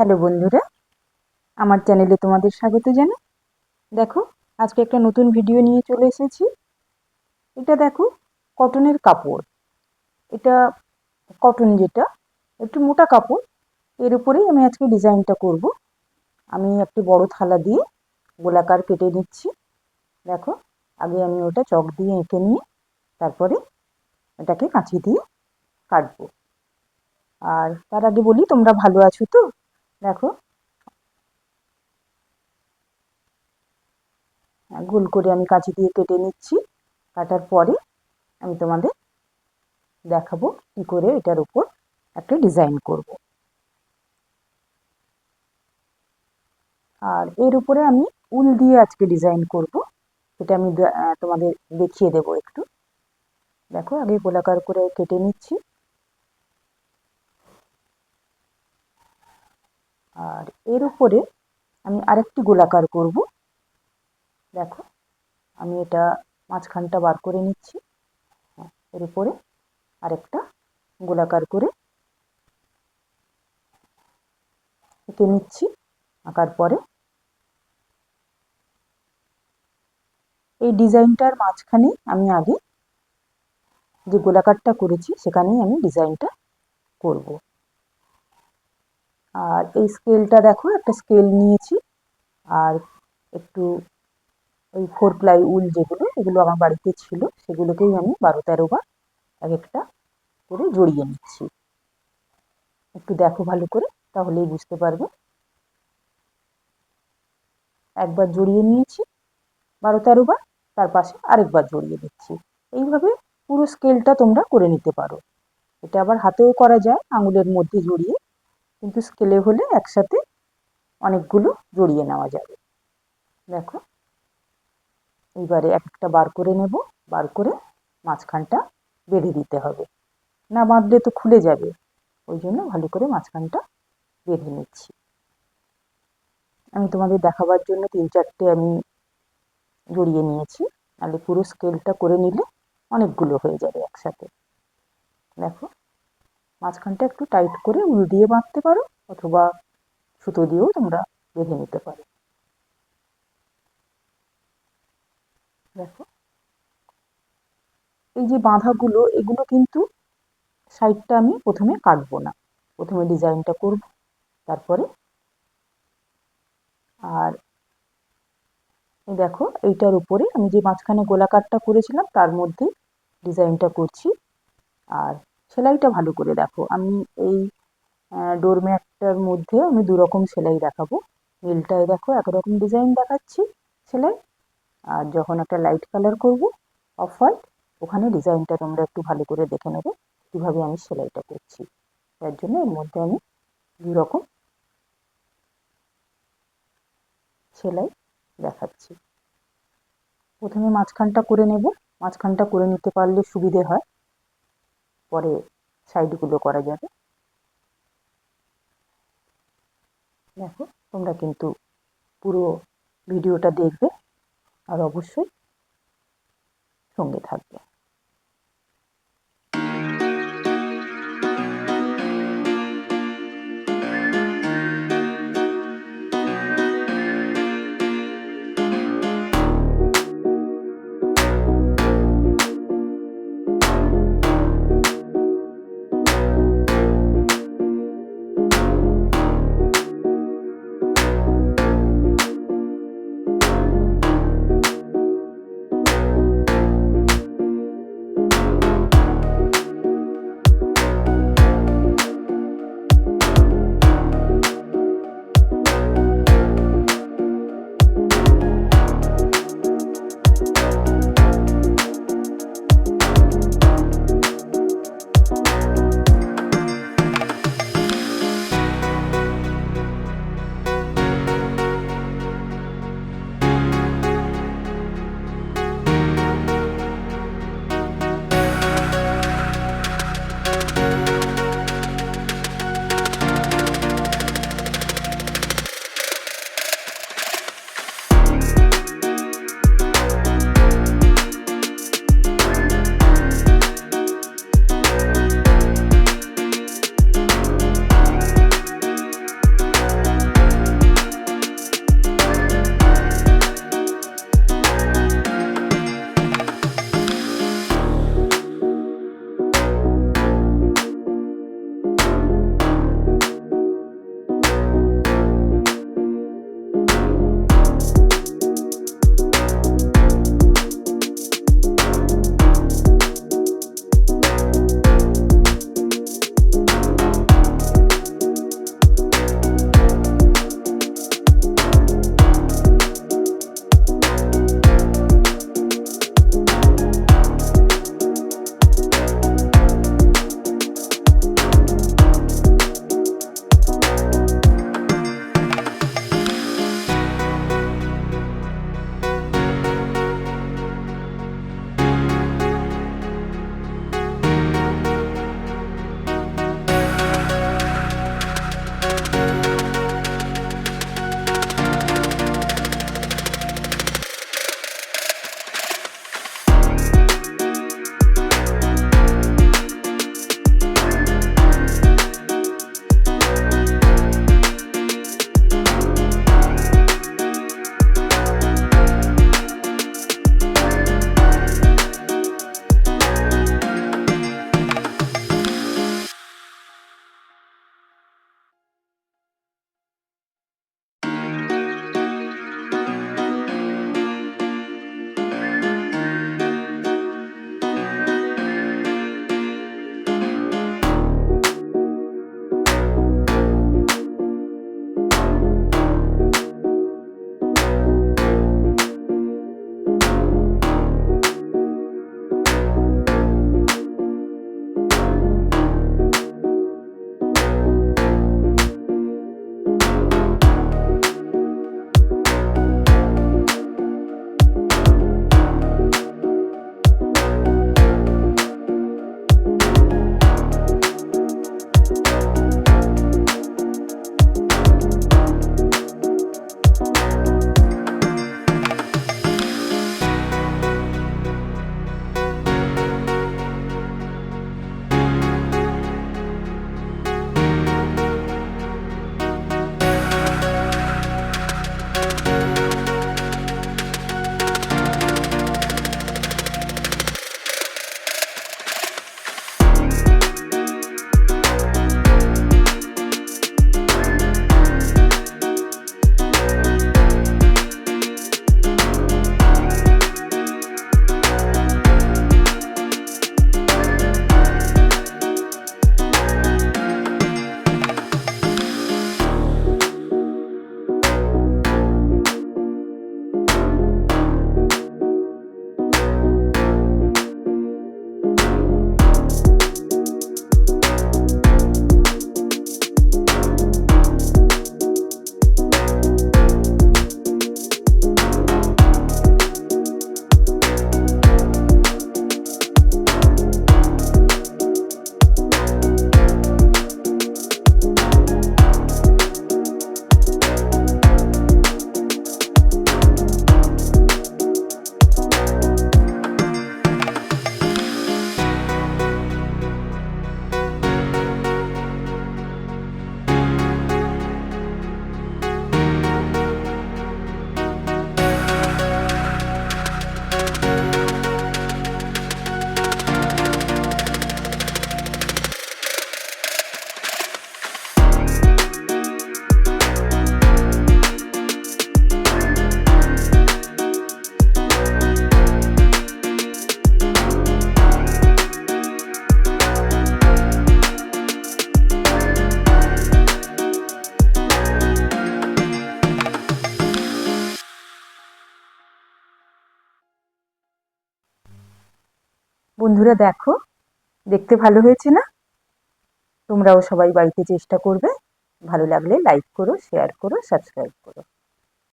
Hello বন্ধুরা, আমার চ্যানেলে তোমাদের স্বাগত জানাই। দেখো, আজকে একটা নতুন ভিডিও নিয়ে চলে এসেছি। এটা দেখো, কটনের কাপড়। এটা কটন, যেটা একটু মোটা কাপড়, এর উপরেই আমি আজকে ডিজাইনটা করব। আমি একটি বড় থালা দিয়ে গোলাকার কেটে নিচ্ছি। দেখো, আগে আমি ওটা চক দিয়ে এঁকে নিয়ে তারপরে এটাকে কাঁচি দিয়ে কাটবো। আর তার আগে বলি, তোমরা ভালো আছো তো? দেখো, গোল করে আমি কাঁচি দিয়ে কেটে নিচ্ছি। কাটার পরে আমি তোমাদের দেখাবো কি করে এটার উপর একটা ডিজাইন করব। আর এর উপরে আমি উল দিয়ে আজকে ডিজাইন করব। সেটা আমি তোমাদের দেখিয়ে দেবো একটু। দেখো, আগে গোলাকার করে কেটে নিচ্ছি। আর এর উপরে আমি আরেকটি গোলাকার করব। দেখো, আমি এটা মাঝখানটা বার করে নিচ্ছি। এর উপরে আরেকটা গোলাকার করে এঁকে নিচ্ছি। আঁকার পরে এই ডিজাইনটার মাঝখানে আমি আগে যে গোলাকারটা করেছি সেখানেই আমি ডিজাইনটা করব। আর এই স্কেলটা দেখো, একটা স্কেল নিয়েছি। আর একটু ওই 4 প্লাই উল যেগুলো, এগুলো আমার বাড়িতে ছিল, সেগুলোকেই আমি 12-13 বার এক একটা করে জড়িয়ে নিচ্ছি। একটু দেখো ভালো করে, তাহলেই বুঝতে পারবে। একবার জড়িয়ে নিয়েছি 12-13 বার, তার পাশে আরেকবার জড়িয়ে দিচ্ছি। এইভাবে পুরো স্কেলটা তোমরা করে নিতে পারো। এটা আবার হাতেও করা যায়, আঙুলের মধ্যে জড়িয়ে, কিন্তু স্কেলে হলে একসাথে অনেকগুলো জড়িয়ে নেওয়া যাবে। দেখো, এইবারে এক একটা বার করে নেব। বার করে মাঝখানটা বেঁধে দিতে হবে, না বাঁধলে তো খুলে যাবে। ওই জন্য ভালো করে মাঝখানটা বেঁধে নিচ্ছি। আমি তোমাদের দেখাবার জন্য 3-4টে আমি জড়িয়ে নিয়েছি, নাহলে পুরো স্কেলটা করে নিলে অনেকগুলো হয়ে যাবে একসাথে। দেখো, মাঝখানটা একটু টাইট করে উল দিয়ে বাঁধতে পারো, অথবা সুতো দিয়েও তোমরা বেঁধে নিতে পারো। দেখো, এই যে বাঁধাগুলো, এগুলো কিন্তু সাইডটা আমি প্রথমে কাটবো না, প্রথমে ডিজাইনটা করব তারপরে। আর এই দেখো, এইটার উপরে আমি যে মাঝখানে গোলাকারটা করেছিলাম তার মধ্যে ডিজাইনটা করছি। আর সেলাইটা ভালো করে দেখো, আমি এই ডোরম্যাটটার মধ্যে আমি 2 রকম সেলাই দেখাবো। নীলটায় দেখো একরকম ডিজাইন দেখাচ্ছি সেলাই, আর যখন একটা লাইট কালার করব, অফ হোয়াইট, ওখানে ডিজাইনটা তোমরা একটু ভালো করে দেখে নেবে কীভাবে আমি সেলাইটা করছি। তার জন্য এর মধ্যে আমি 2 রকম সেলাই দেখাচ্ছি। প্রথমে মাঝখানটা করে নেব। মাঝখানটা করে নিতে পারলে সুবিধে হয়, পরে সাইডগুলো করা যাবে। দেখো, তোমরা কিন্তু পুরো ভিডিওটা দেখবে আর অবশ্যই সঙ্গে থাকবে। বন্ধুরা দেখো, দেখতে ভালো হয়েছে না? তোমরাও সবাই বাড়িতে চেষ্টা করবে। ভালো লাগলে লাইক করো, শেয়ার করো, সাবস্ক্রাইব করো।